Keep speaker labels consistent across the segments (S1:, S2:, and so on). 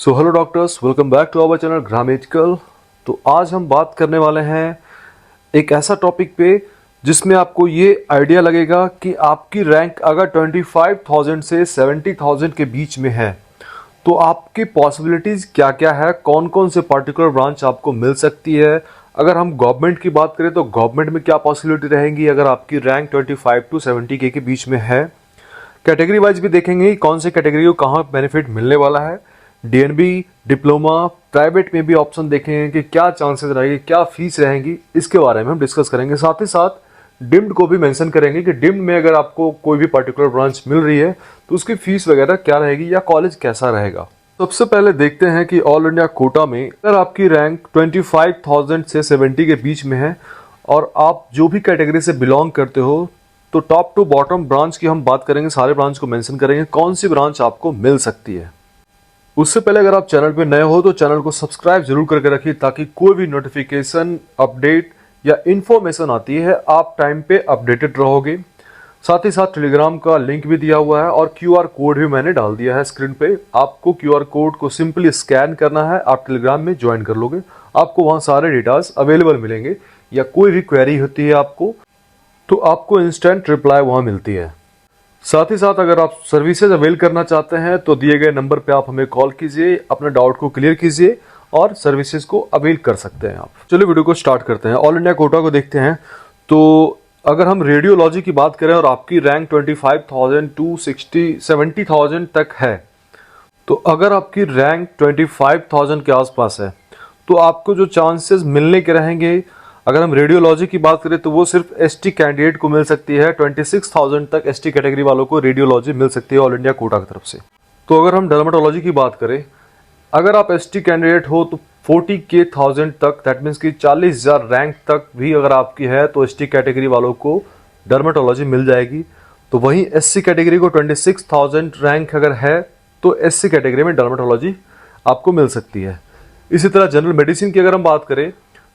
S1: So hello doctors, welcome back to our channel Grammatical. तो आज हम बात करने वाले हैं एक ऐसा टॉपिक पे जिसमें आपको ये आइडिया लगेगा कि आपकी रैंक अगर 25,000 से 70,000 के बीच में है तो आपकी पॉसिबिलिटीज़ क्या क्या है, कौन कौन से पर्टिकुलर ब्रांच आपको मिल सकती है। अगर हम गवर्नमेंट की बात करें तो गवर्नमेंट में क्या पॉसिबिलिटी रहेंगी अगर आपकी रैंक 25 टू 70 के बीच में है। कैटेगरी वाइज भी देखेंगे कौन से कैटेगरी को कहाँ बेनिफिट मिलने वाला है। डीएनबी, डिप्लोमा, प्राइवेट में भी ऑप्शन देखेंगे कि क्या चांसेस रहेंगे, क्या फीस रहेंगी, इसके बारे में हम डिस्कस करेंगे। साथ ही साथ डिम्ड को भी मेंशन करेंगे कि डिम्ड में अगर आपको कोई भी पर्टिकुलर ब्रांच मिल रही है तो उसकी फीस वगैरह क्या रहेगी या कॉलेज कैसा रहेगा। सबसे पहले देखते हैं कि ऑल इंडिया कोटा में अगर आपकी रैंक 25,000 से 70 के बीच में है और आप जो भी कैटेगरी से बिलोंग करते हो तो टॉप टू बॉटम ब्रांच की हम बात करेंगे, सारे ब्रांच को मेंशन करेंगे कौन सी ब्रांच आपको मिल सकती है। उससे पहले अगर आप चैनल पे नए हो तो चैनल को सब्सक्राइब जरूर करके रखिए ताकि कोई भी नोटिफिकेशन, अपडेट या इन्फॉर्मेशन आती है आप टाइम पे अपडेटेड रहोगे। साथ ही साथ टेलीग्राम का लिंक भी दिया हुआ है और क्यूआर कोड भी मैंने डाल दिया है स्क्रीन पे। आपको क्यूआर कोड को सिंपली स्कैन करना है, आप टेलीग्राम में ज्वाइन कर लोगे, आपको वहां सारे डेटास अवेलेबल मिलेंगे। या कोई भी क्वेरी होती है आपको तो आपको इंस्टेंट रिप्लाई वहां मिलती है। साथ ही साथ अगर आप सर्विसेज अवेल करना चाहते हैं तो दिए गए नंबर पे आप हमें कॉल कीजिए, अपने डाउट को क्लियर कीजिए और सर्विसेज को अवेल कर सकते हैं आप। चलिए वीडियो को स्टार्ट करते हैं। ऑल इंडिया कोटा को देखते हैं। तो अगर हम रेडियोलॉजी की बात करें और आपकी रैंक 25,000 टू 70,000 तक है तो अगर आपकी रैंक 25,000 के आसपास है तो आपको जो चांसेस मिलने के रहेंगे, अगर हम रेडियोलॉजी की बात करें तो वो सिर्फ एसटी कैंडिडेट को मिल सकती है। 26,000 तक एसटी कैटेगरी वालों को रेडियोलॉजी मिल सकती है ऑल इंडिया कोटा की तरफ से। तो अगर हम डर्मेटोलॉजी की बात करें, अगर आप एसटी कैंडिडेट हो तो 40,000 तक, दैट मीन्स कि 40,000 रैंक तक भी अगर आपकी है तो एसटी कैटेगरी वालों को डर्मेटोलॉजी मिल जाएगी। तो वहीं एससी कैटेगरी को 26,000 रैंक अगर है तो एससी कैटेगरी में डर्मेटोलॉजी आपको मिल सकती है। इसी तरह जनरल मेडिसिन की अगर हम बात करें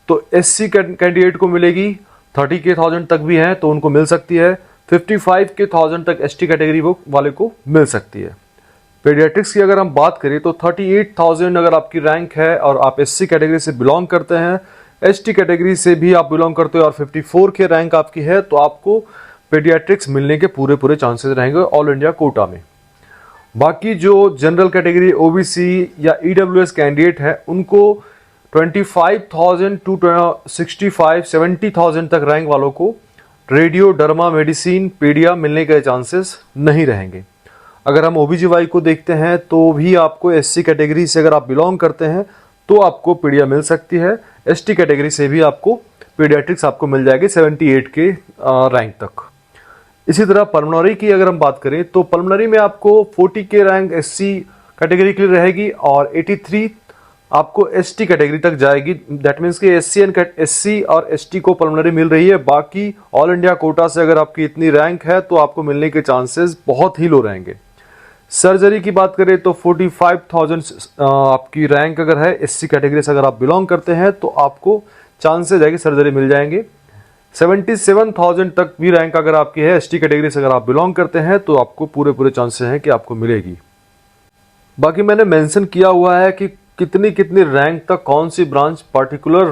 S1: तो एससी कैंडिडेट को मिलेगी, 30,000 तक भी हैं तो उनको मिल सकती है। 55,000 तक एसटी कैटेगरी वाले को मिल सकती है। पीडियाट्रिक्स की अगर हम बात करें तो 38,000 अगर आपकी रैंक है और आप एससी कैटेगरी से बिलोंग करते हैं, एसटी कैटेगरी से भी आप बिलोंग करते हो और 54 के रैंक आपकी है तो आपको पीडियाट्रिक्स मिलने के पूरे पूरे रहेंगे ऑल इंडिया कोटा में। बाकी जो जनरल कैटेगरी, ओबीसी या ईडब्ल्यूएस कैंडिडेट है उनको 25,000 टू 65-70,000 तक रैंक वालों को रेडियो, डर्मा, मेडिसिन, पीडिया मिलने के चांसेस नहीं रहेंगे। अगर हम ओबीजीवाई को देखते हैं तो भी आपको एससी कैटेगरी से अगर आप बिलोंग करते हैं तो आपको पीडिया मिल सकती है। एसटी कैटेगरी से भी आपको पीडियाट्रिक्स आपको मिल जाएगी 78 के रैंक तक। इसी तरह पल्मोनरी की अगर हम बात करें तो पल्मोनरी में आपको 40 के रैंक एससी कैटेगरी के लिए रहेगी और 83 आपको एसटी कैटेगरी तक जाएगी। दैट मीन्स कि एससी और एसटी को पल्मोनरी मिल रही है। बाकी ऑल इंडिया कोटा से अगर आपकी इतनी रैंक है तो आपको मिलने के चांसेस बहुत ही लो रहेंगे। सर्जरी की बात करें तो 45,000 आपकी रैंक अगर है एससी कैटेगरी से अगर आप बिलोंग करते हैं तो आपको चांसेस है कि सर्जरी मिल जाएंगे। 77,000 तक भी रैंक अगर आपकी है एसटी कैटेगरी से अगर आप बिलोंग करते हैं तो आपको पूरे चांसेस हैं कि आपको मिलेगी। बाकी मैंने मेंशन किया हुआ है कि कितनी कितनी रैंक तक कौन सी ब्रांच पर्टिकुलर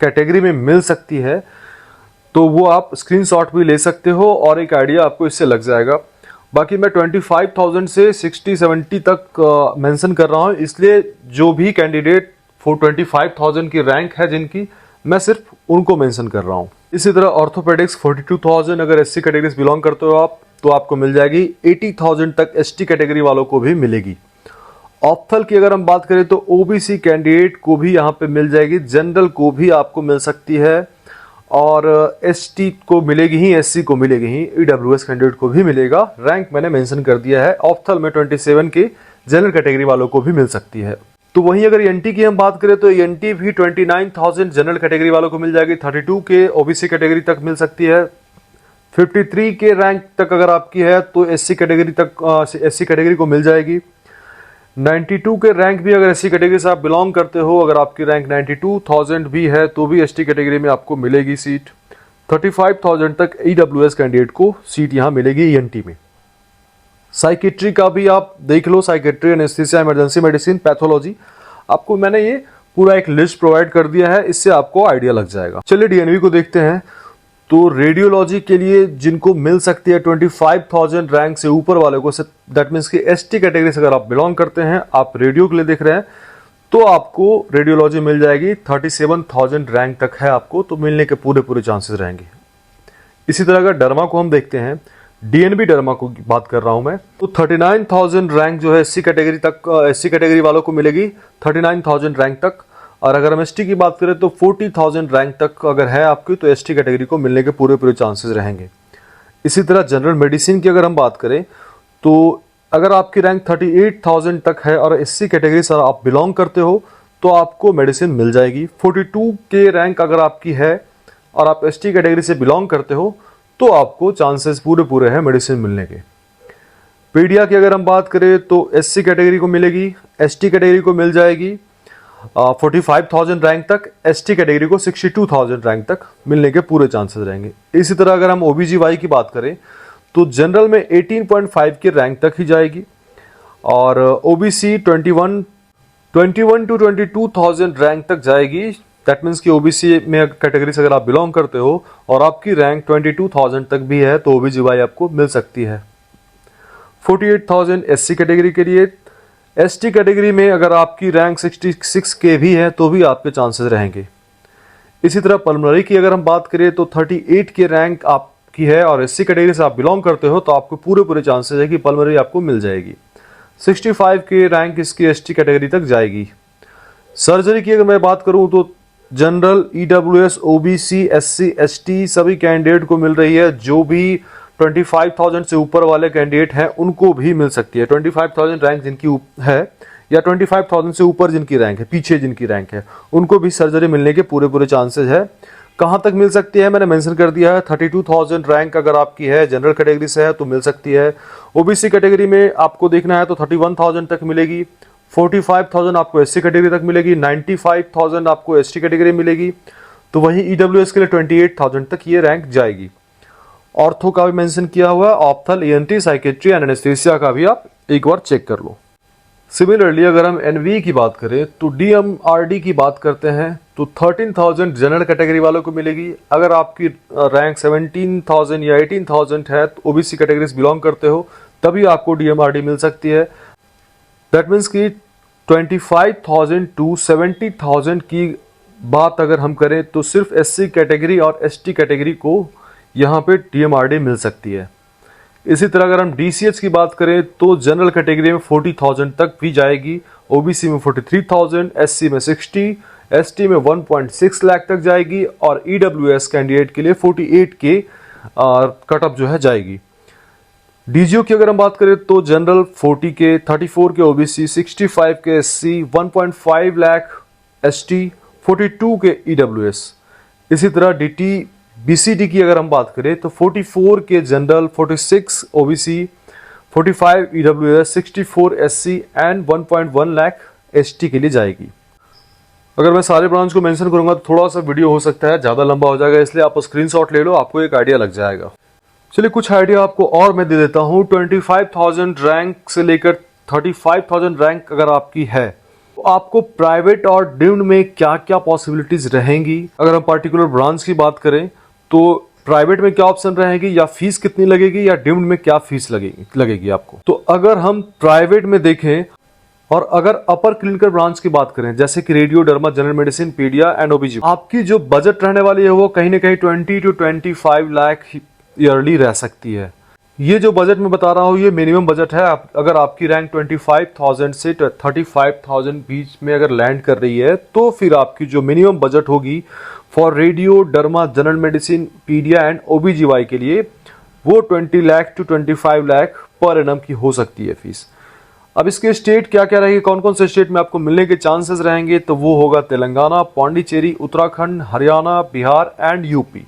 S1: कैटेगरी में मिल सकती है, तो वो आप स्क्रीनशॉट भी ले सकते हो और एक आइडिया आपको इससे लग जाएगा। बाकी मैं 25,000 से 60-70 तक मेंशन कर रहा हूँ, इसलिए जो भी कैंडिडेट 25,000 की रैंक है जिनकी, मैं सिर्फ उनको मेंशन कर रहा हूँ। इसी तरह ऑर्थोपेडिक्स 42,000 अगर एससी कैटेगरी से बिलोंग करते हो आप तो आपको मिल जाएगी। 80,000 तक एसटी कैटेगरी वालों को भी मिलेगी। ऑप्थल की अगर हम बात करें तो ओबीसी कैंडिडेट को भी यहाँ पे मिल जाएगी, जनरल को भी आपको मिल सकती है और एसटी को मिलेगी ही, एससी को मिलेगी ही, ईडब्ल्यूएस कैंडिडेट को भी मिलेगा। रैंक मैंने मेंशन कर दिया है। ऑप्थल में 27 के जनरल कैटेगरी वालों को भी मिल सकती है। तो वहीं अगर एनटी की हम बात करें तो एनटी भी 29,000 जनरल कैटेगरी वालों को मिल जाएगी। 32 के ओबीसी कैटेगरी तक मिल सकती है। 53 के रैंक तक अगर आपकी है तो एससी कैटेगरी को मिल जाएगी। 92 के रैंक भी अगर एससी कैटेगरी से आप बिलोंग करते हो, अगर आपकी रैंक 92,000 भी है तो भी एसटी कैटेगरी में आपको मिलेगी सीट। 35,000 तक ईडब्ल्यूएस कैंडिडेट को सीट यहां मिलेगी ईएनटी में। साइकेट्री का भी आप देख लो, psychiatry, anaesthesia, emergency medicine, pathology, आपको मैंने ये पूरा एक लिस्ट प्रोवाइड कर दिया है, इससे आपको आइडिया लग जाएगा। चलिए डीएनबी को देखते हैं। तो रेडियोलॉजी के लिए जिनको मिल सकती है 25,000 रैंक से ऊपर वाले को, दैट मीन्स कि एसटी कैटेगरी से अगर आप बिलोंग करते हैं, आप रेडियो के लिए देख रहे हैं, तो आपको रेडियोलॉजी मिल जाएगी। 37,000 रैंक तक है आपको, तो मिलने के पूरे चांसेस रहेंगे। इसी तरह अगर डर्मा को हम देखते हैं, डीएनबी डर्मा को बात कर रहा हूं मैं, तो 39,000 रैंक जो है एससी कैटेगरी तक, एससी कैटेगरी वालों को मिलेगी 39,000 रैंक तक। और अगर हम एसटी की बात करें तो 40,000 रैंक तक अगर है आपकी, तो एसटी कैटेगरी को मिलने के पूरे चांसेस रहेंगे। इसी तरह जनरल मेडिसिन की अगर हम बात करें, तो अगर आपकी रैंक 38,000 तक है और एससी कैटेगरी से आप बिलोंग करते हो, तो आपको मेडिसिन मिल जाएगी। 42 के रैंक अगर आपकी है और आप एसटी कैटेगरी से बिलोंग करते हो, तो आपको चांसेस पूरे हैं मेडिसिन मिलने के। पीडिया की अगर हम बात करें तो एससी कैटेगरी को मिलेगी, एसटी कैटेगरी को मिल जाएगी 45,000 रैंक तक, एसटी कैटेगरी को 62,000 रैंक तक मिलने के पूरे चांसेस रहेंगे। इसी तरह अगर हम ओबीजीवाई की बात करें तो जनरल में 18.5 के रैंक तक ही जाएगी, और ओबीसी 21 टू 22,000 रैंक तक जाएगी। दैट मीन्स कि ओबीसी में कैटेगरी से अगर आप बिलोंग करते हो और आपकी रैंक 22,000 तक भी है, तो ओबीजीवाई आपको मिल सकती है। 48,000 एससी कैटेगरी के लिए। एसटी कैटेगरी में अगर आपकी रैंक 66 के भी है, तो भी आपके चांसेस रहेंगे। इसी तरह पल्मोनरी की अगर हम बात करें तो 38 के रैंक आपकी है और एससी कैटेगरी से आप बिलोंग करते हो, तो आपको पूरे चांसेस है कि पल्मोनरी आपको मिल जाएगी। 65 के रैंक इसकी एसटी कैटेगरी तक जाएगी। सर्जरी की अगर मैं बात करूं तो general, EWS, OBC, SC, ST सभी कैंडिडेट को मिल रही है। जो भी 25,000 से ऊपर वाले कैंडिडेट हैं उनको भी मिल सकती है। 25,000 रैंक जिनकी है या 25,000 से ऊपर जिनकी रैंक है, पीछे जिनकी रैंक है, उनको भी सर्जरी मिलने के पूरे चांसेस है। कहां तक मिल सकती है मैंने मेंशन कर दिया है। 32,000 रैंक अगर आपकी है, जनरल कैटेगरी से है, तो मिल सकती है। ओबीसी कैटेगरी में आपको देखना है तो 31,000 तक मिलेगी। 45,000 आपको एससी कैटेगरी तक मिलेगी। 95,000 आपको एसटी कैटेगरी मिलेगी। तो वहीं ईडब्ल्यूएस के लिए 28,000 तक ये रैंक जाएगी। ऑर्थो का भी मेंशन किया हुआ है, ऑप्थल, ईएनटी, साइकेट्री एंड एनेस्थीसिया का भी आप एक बार चेक कर लो। सिमिलरली अगर हम एनवी की बात करें तो डीएमआरडी की बात करते हैं तो 13,000 जनरल कैटेगरी वालों को मिलेगी। अगर आपकी रैंक 17,000 या 18,000 है, तो ओबीसी कैटेगरी से बिलोंग करते हो, तभी आपको डीएमआरडी मिल सकती है। दैट मीन्स कि 25,000 टू 70,000 की बात अगर हम करें तो सिर्फ एससी कैटेगरी और एसटी कैटेगरी को यहाँ पे डीएमआरडी मिल सकती है। इसी तरह अगर हम डीसीएच की बात करें तो जनरल कैटेगरी में 40,000 तक भी जाएगी, ओबीसी में 43,000, एससी में 60, एसटी में 1.6 लाख तक जाएगी, और ईडब्ल्यूएस कैंडिडेट के लिए 48 के कटअप जो है जाएगी। डीजीओ की अगर हम बात करें तो जनरल 40 के, 34 के ओबीसी, 65 के एससी, 1.5 लाख एसटी, 42 के ईडब्ल्यूएस। इसी तरह डीटी बीसीडी की अगर हम बात करें तो 44 के general, 46 OBC, 45 EWS, 64 SC and 1.1 lakh ST के लिए जाएगी। अगर मैं सारे ब्रांच को मेंशन करूंगा तो थोड़ा सा वीडियो हो सकता है ज्यादा लंबा हो जाएगा, इसलिए आप स्क्रीनशॉट ले लो, आपको एक आइडिया लग जाएगा। चलिए कुछ आइडिया आपको और मैं दे देता हूं। 25,000 रैंक से लेकर 35,000 रैंक अगर आपकी है, तो आपको प्राइवेट और डीम्ड में क्या क्या पॉसिबिलिटीज रहेंगी। अगर हम पार्टिकुलर ब्रांच की बात करें तो प्राइवेट में क्या ऑप्शन रहेगी, या फीस कितनी लगेगी, या डीम्ड में क्या फीस लगेगी आपको। तो अगर हम प्राइवेट में देखें और अगर अपर क्लिनिकल ब्रांच की बात करें, जैसे कि radio, derma, general medicine, paedia and OBG, आपकी जो बजट रहने वाली है वो कहीं ना कहीं 20 to 25 लाख ईयरली रह सकती है। ये जो बजट मैं बता रहा हूँ ये मिनिमम बजट है। अगर आपकी रैंक 25,000 से 35,000 बीच में अगर लैंड कर रही है, तो फिर आपकी जो मिनिमम बजट होगी for radio, derma, general medicine, paedia and OBGY के लिए, वो 20 lakh to 25 lakh per annum की हो सकती है फीस। अब इसके स्टेट क्या क्या रहेंगे, कौन कौन से स्टेट में आपको मिलने के चांसेस रहेंगे, तो वो होगा तेलंगाना, पौंडीचेरी, उत्तराखंड, हरियाणा, बिहार एंड यूपी।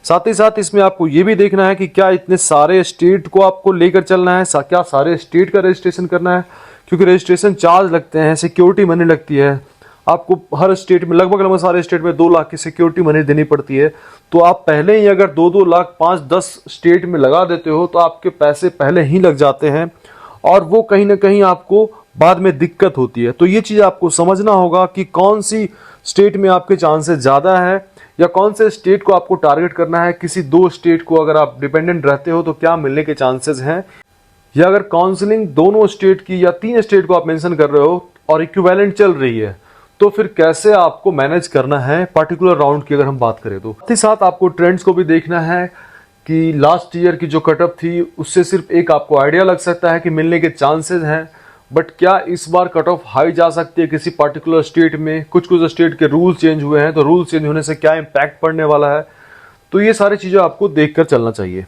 S1: साथ ही साथ इसमें आपको ये भी देखना है कि क्या इतने सारे स्टेट को आपको लेकर चलना है, क्या सारे स्टेट का रजिस्ट्रेशन करना है, क्योंकि रजिस्ट्रेशन चार्ज लगते हैं, सिक्योरिटी मनी लगती है। आपको हर स्टेट में लगभग सारे स्टेट में 2 लाख की सिक्योरिटी मनी देनी पड़ती है। तो आप पहले ही अगर 2-2 लाख 5-10 स्टेट में लगा देते हो तो आपके पैसे पहले ही लग जाते हैं। और वो कहीं ना कहीं आपको बाद में दिक्कत होती है। तो ये चीज़ आपको समझना होगा कि कौन सी स्टेट में आपके चांसेस ज़्यादा है या कौन से स्टेट को आपको टारगेट करना है। किसी दो स्टेट को अगर आप डिपेंडेंट रहते हो तो क्या मिलने के चांसेस हैं, या अगर काउंसलिंग दोनों स्टेट की या तीन स्टेट को आप मेंशन कर रहे हो और इक्विवेलेंट चल रही है, तो फिर कैसे आपको मैनेज करना है पर्टिकुलर राउंड की अगर हम बात करें तो। साथ ही साथ आपको ट्रेंड्स को भी देखना है कि लास्ट ईयर की जो कटअप थी उससे सिर्फ एक आपको आइडिया लग सकता है कि मिलने के चांसेस हैं, बट क्या इस बार कट ऑफ हाई जा सकती है किसी पर्टिकुलर स्टेट में। कुछ कुछ स्टेट के रूल्स चेंज हुए हैं, तो रूल्स चेंज होने से क्या इम्पैक्ट पड़ने वाला है, तो ये सारी चीज़ें आपको देखकर चलना चाहिए।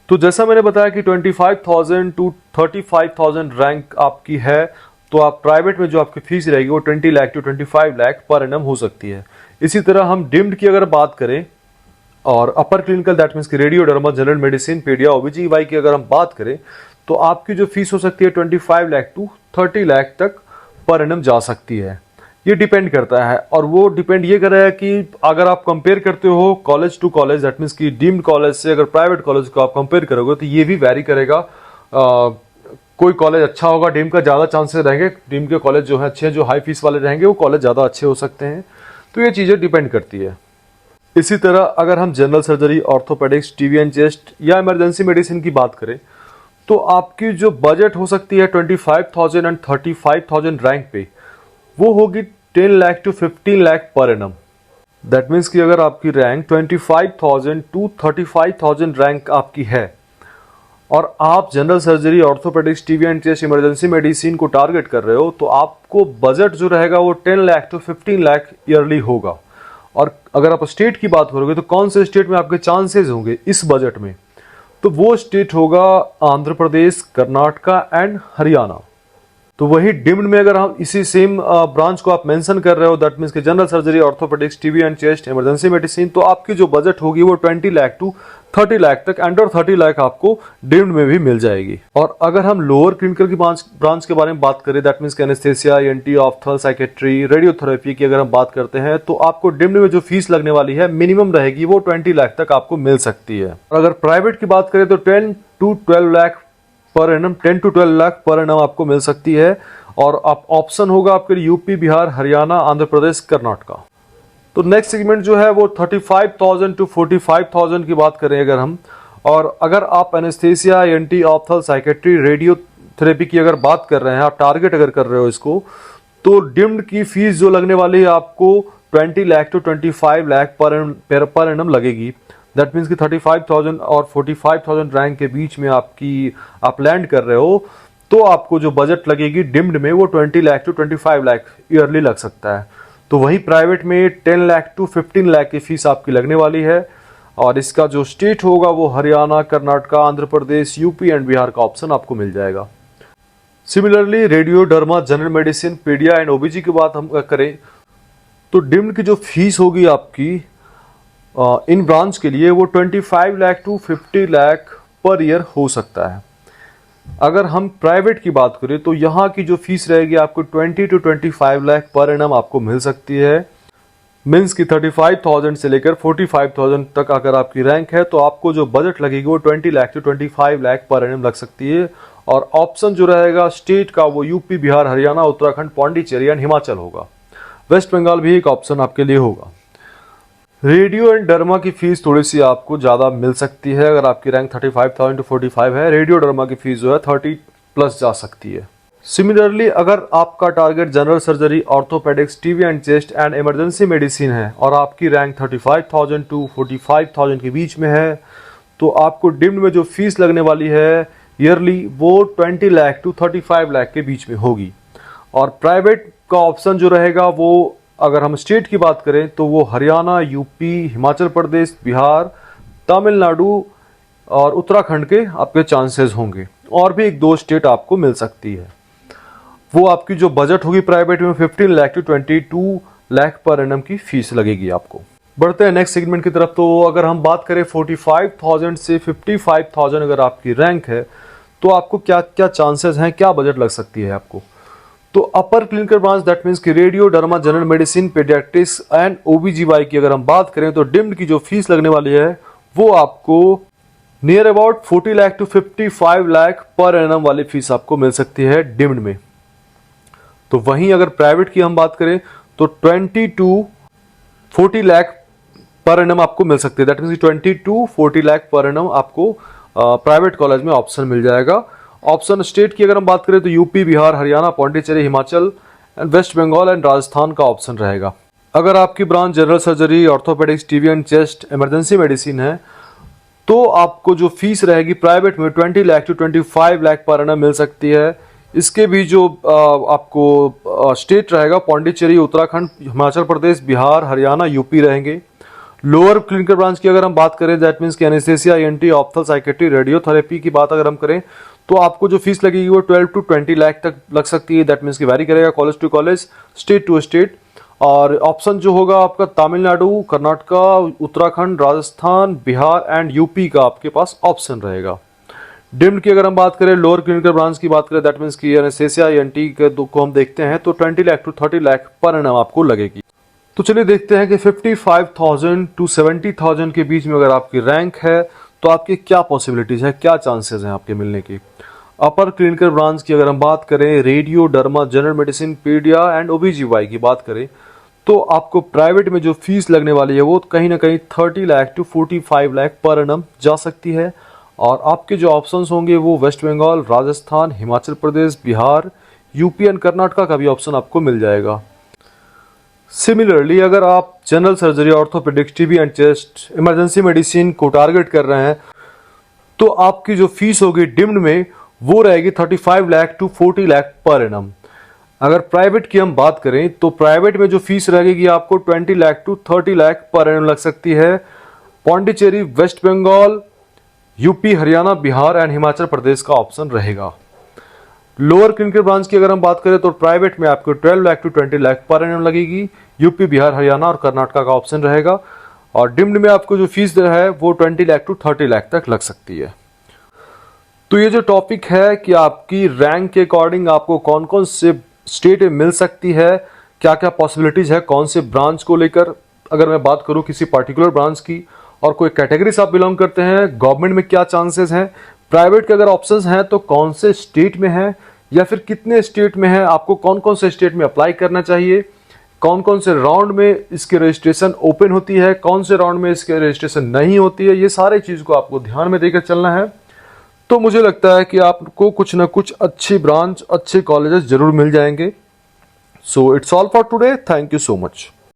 S1: तो जैसा मैंने बताया कि 25,000 टू 35,000 रैंक आपकी है, तो आप प्राइवेट में जो आपकी फीस रहेगी वो 20 lakh to 25 lakh per annum हो सकती है। इसी तरह हम डिम्ड की अगर बात करें और अपर क्लिनिकल दैट मीन्स की radio derma general medicine paedia OBGY की अगर हम बात करें तो आपकी जो फीस हो सकती है 25 लाख टू 30 लाख तक पर एनम जा सकती है। ये डिपेंड करता है, और वो डिपेंड ये कर रहा है कि अगर आप कंपेयर करते हो college to college, that means की डीम्ड कॉलेज से अगर प्राइवेट कॉलेज को आप कंपेयर करोगे तो ये भी वैरी करेगा। कोई कॉलेज अच्छा होगा, डीम्ड का ज़्यादा चांसेस रहेंगे, डीम्ड के कॉलेज जो है अच्छे हैं, जो हाई फीस वाले रहेंगे वो कॉलेज ज़्यादा अच्छे हो सकते हैं। तो ये चीज़ें डिपेंड करती है। इसी तरह अगर हम general surgery, orthopaedics, TV and chest या इमरजेंसी मेडिसिन की बात करें तो आपकी जो बजट हो सकती है 25,000 एंड 35,000 रैंक पे, वो होगी 10 lakh to 15 lakh per annum. That means कि अगर आपकी रैंक 25,000 टू 35,000 रैंक आपकी है और आप general surgery, orthopaedics, TV and chest, emergency medicine को टारगेट कर रहे हो, तो आपको बजट जो रहेगा वो 10 लाख टू 15 लाख ईयरली होगा। और अगर आप स्टेट की बात करोगे तो कौन से स्टेट में आपके चांसेस होंगे इस बजट में, तो वो स्टेट होगा आंध्र प्रदेश, कर्नाटका एंड हरियाणा। तो वही डिम्ड में अगर हम इसी सेम ब्रांच को आप मेंशन कर रहे हो, दैट मीन्स कि general surgery, orthopaedics, TV and chest, emergency medicine, तो आपकी जो बजट होगी वो 20 लाख टू 30 लाख तक, अंडर 30 लाख आपको डिम्ड में भी मिल जाएगी। और अगर हम लोअर क्लिनिकल की ब्रांच के बारे में बात करें, that means anaesthesia, ENT, ophthal, psychiatry, radiotherapy की अगर हम बात करते हैं, तो आपको डिम्ड में जो फीस लगने वाली है मिनिमम रहेगी वो 20 लाख तक आपको मिल सकती है। और अगर प्राइवेट की बात करें तो 10 to 12 lakh per annum, 10 to 12 lakh per annum आपको मिल सकती है। और आप ऑप्शन होगा आपके लिए यूपी, बिहार, हरियाणा, आंध्र प्रदेश, कर्नाटका। तो नेक्स्ट सेगमेंट जो है वो 35,000 टू 45,000 की बात करें अगर हम, और अगर आप anaesthesia, ENT, ophthal, psychiatry, radiotherapy की अगर बात कर रहे हैं, आप टारगेट अगर कर रहे हो इसको, तो डिम्ड की फीस जो लगने वाली है आपको 20 lakh to 25 lakh per annum लगेगी। दैट मीन्स कि 35,000 और 45,000 रैंक के बीच में आप लैंड कर रहे हो, तो आपको जो बजट लगेगी डिम्ड में वो 20 लाख टू 25 लाख ईयरली लग सकता है। तो वही प्राइवेट में 10 लाख टू 15 लाख की फीस आपकी लगने वाली है, और इसका जो स्टेट होगा वो हरियाणा, कर्नाटका, आंध्र प्रदेश, यूपी एंड बिहार का ऑप्शन आपको मिल जाएगा। Similarly radio derma general medicine, paedia and OBG की बात हम करें तो डिम्ड की जो फीस होगी आपकी इन ब्रांच के लिए वो 25 lakh to 50 lakh per year हो सकता है। अगर हम प्राइवेट की बात करें तो यहाँ की जो फीस रहेगी आपको 20 टू 25 लाख पर एनम आपको मिल सकती है। मीन्स की 35,000 से लेकर 45,000 तक अगर आपकी रैंक है तो आपको जो बजट लगेगी वो 20 lakh to 25 lakh per annum लग सकती है। और ऑप्शन जो रहेगा स्टेट का वो यूपी, बिहार, हरियाणा, उत्तराखंड, पौंडीचेरी एंड हिमाचल होगा। वेस्ट बंगाल भी एक ऑप्शन आपके लिए होगा। रेडियो एंड डर्मा की फीस थोड़ी सी आपको ज़्यादा मिल सकती है। अगर आपकी रैंक 35,000 टू 45 है, रेडियो डर्मा की फीस जो है 30 प्लस जा सकती है। सिमिलरली अगर आपका target general surgery, orthopaedics, TV and chest and emergency medicine है और आपकी रैंक 35,000 टू 45,000 के बीच में है, तो आपको डिम्ड में जो फीस लगने वाली है ईयरली वो 20 लाख टू 35 लाख के बीच में होगी। और प्राइवेट का ऑप्शन जो रहेगा वो अगर हम स्टेट की बात करें तो वो हरियाणा, यूपी, हिमाचल प्रदेश, बिहार, तमिलनाडु और उत्तराखंड के आपके चांसेस होंगे। और भी एक दो स्टेट आपको मिल सकती है। वो आपकी जो बजट होगी प्राइवेट में 15 lakh to 22 lakh per annum की फीस लगेगी आपको। बढ़ते हैं नेक्स्ट सेगमेंट की तरफ। तो अगर हम बात करें 45,000 से 55,000 अगर आपकी रैंक है तो आपको क्या क्या चांसेस हैं, क्या बजट लग सकती है आपको। तो upper clinical branch that means कि radio derma general medicine, paediatrics and OBGY की अगर हम बात करें तो डिम्ड की जो फीस लगने वाली है वो आपको near about 40 lakh to 55 lakh per annum वाली फीस आपको मिल सकती है डिम्ड में। तो वहीं अगर प्राइवेट की हम बात करें तो 20 टू 40 लाख पर एनम आपको मिल सकती है। That means 20 to 40 lakh per annum आपको प्राइवेट कॉलेज में ऑप्शन मिल जाएगा। ऑप्शन स्टेट की अगर हम बात करें तो UP, Bihar, Haryana, Pondicherry, Himachal and West Bengal and Rajasthan का ऑप्शन रहेगा। अगर आपकी branch general surgery, orthopaedics, TB and chest, emergency medicine है तो आपको जो फीस रहेगी प्राइवेट में 20 lakh to 25 lakh per annum मिल सकती है। इसके भी जो आपको स्टेट रहेगा पौंडीचेरी, उत्तराखंड, हिमाचल प्रदेश, बिहार, हरियाणा, यूपी रहेंगे। लोअर क्लिनिकल ब्रांच की अगर हम बात करें दैट मीन्स कि एनेस्थेसिया, ईएनटी, ऑप्थल, साइकेट्री, रेडियोथेरेपी की बात अगर हम करें तो आपको जो फीस लगेगी वो 12 टू 20 लाख तक लग सकती है। दैट मीन्स कि वैरी करेगा college to college, state to state. और ऑप्शन जो होगा आपका तमिलनाडु, कर्नाटका, उत्तराखंड, राजस्थान, बिहार एंड यूपी का आपके पास ऑप्शन रहेगा। डिम्ड की अगर हम बात करें, लोअर क्लिनिकल ब्रांच की बात करें दैट मीन्स कि एनेस्थेसिया, ईएनटी को हम देखते हैं तो 20 lakh to 30 lakh per annum आपको लगेगी। तो चलिए देखते हैं कि 55,000 टू 70,000 के बीच में अगर आपकी रैंक है तो आपकी क्या पॉसिबिलिटीज है, क्या चांसेस हैं आपके मिलने की। अपर क्लिनिकल ब्रांच की अगर हम बात करें, radio, derma, general medicine, paedia and OBGY की बात करें तो आपको प्राइवेट में जो फीस लगने वाली है वो कहीं ना कहीं 30 lakh to 45 lakh per annum जा सकती है। और आपके जो ऑप्शंस होंगे वो वेस्ट बंगाल, राजस्थान, हिमाचल प्रदेश, बिहार, यूपी एंड कर्नाटका का भी ऑप्शन आपको मिल जाएगा। सिमिलरली अगर आप general surgery, orthopaedics, TB and chest, emergency medicine को टारगेट कर रहे हैं तो आपकी जो फीस होगी डिम्ड में वो रहेगी 35 lakh to 40 lakh per annum. अगर प्राइवेट की हम बात करें तो प्राइवेट में जो फीस रहेगी आपको 20 lakh to 30 lakh per annum लग सकती है। Pondicherry, West Bengal, UP, Haryana, Bihar and Himachal Pradesh का ऑप्शन रहेगा। लोअर क्लिनिकल ब्रांच की अगर हम बात करें तो प्राइवेट में आपको 12 lakh to 20 lakh per annum लगेगी। यूपी, बिहार, हरियाणा और कर्नाटका का ऑप्शन रहेगा। और डिम्ड में आपको जो फीस है वो 20 लाख टू 30 लाख तक लग सकती है। तो ये जो टॉपिक है कि आपकी रैंक के अकॉर्डिंग आपको कौन कौन से स्टेट में मिल सकती है, क्या क्या पॉसिबिलिटीज है, कौन से ब्रांच को लेकर अगर मैं बात करूं किसी पर्टिकुलर ब्रांच की और कोई कैटेगरी से आप बिलोंग करते हैं, गवर्नमेंट में क्या चांसेस हैं, प्राइवेट के अगर ऑप्शंस हैं तो कौन से स्टेट में है या फिर कितने स्टेट में है, आपको कौन कौन से स्टेट में अप्लाई करना चाहिए, कौन कौन से राउंड में इसकी रजिस्ट्रेशन ओपन होती है, कौन से राउंड में इसकी रजिस्ट्रेशन नहीं होती है, ये सारे चीज को आपको ध्यान में देकर चलना है। तो मुझे लगता है कि आपको कुछ ना कुछ अच्छी ब्रांच, अच्छे कॉलेजेस जरूर मिल जाएंगे। So it's all for today, thank you so much.